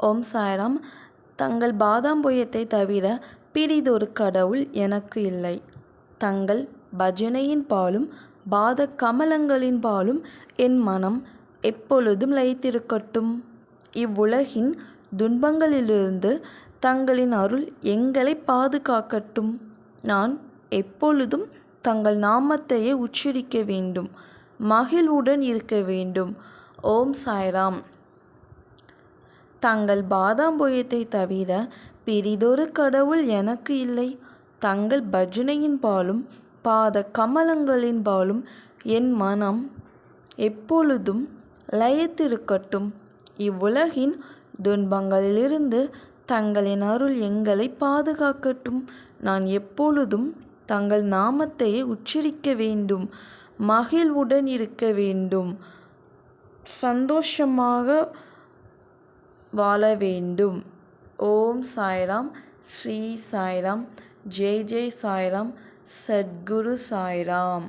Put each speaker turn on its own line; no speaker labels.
ஓம் சாய்ராம். தங்கள் பாதாம்பூயத்தை தவிர பிறிதொரு கடவுள் எனக்கு இல்லை. தங்கள் பஜனையின் பாலும் பாத கமலங்களின் பாலும் என் மனம் எப்பொழுதும் லயித்திருக்கட்டும். இவ்வுலகின் துன்பங்களிலிருந்து தங்களின் அருள் எங்களை பாதுகாக்கட்டும். நான் எப்பொழுதும் தங்கள் நாமத்தையே உச்சரிக்க வேண்டும், மகிழ்வுடன் இருக்க வேண்டும். ஓம் சாய்ராம். தங்கள் பாதாம்பூயத்தை தவிர பிறிதொரு கடவுள் எனக்கு இல்லை. தங்கள் பஜனையின் பாலும் பாத கமலங்களின் பாலும் என் மனம் எப்பொழுதும் லயித்திருக்கட்டும். இவ்வுலகின் துன்பங்களிலிருந்து தங்களின் அருள் எங்களை பாதுகாக்கட்டும். நான் எப்பொழுதும் தங்கள் நாமத்தையே உச்சரிக்க வேண்டும், மகிழ்வுடன் இருக்க வேண்டும், சந்தோஷமாக வாழ வேண்டும். ஓம் சாய்ராம். ஸ்ரீ சாய்ராம். ஜெய் ஜெய் சாய்ராம். சத்குரு சாய்ராம்.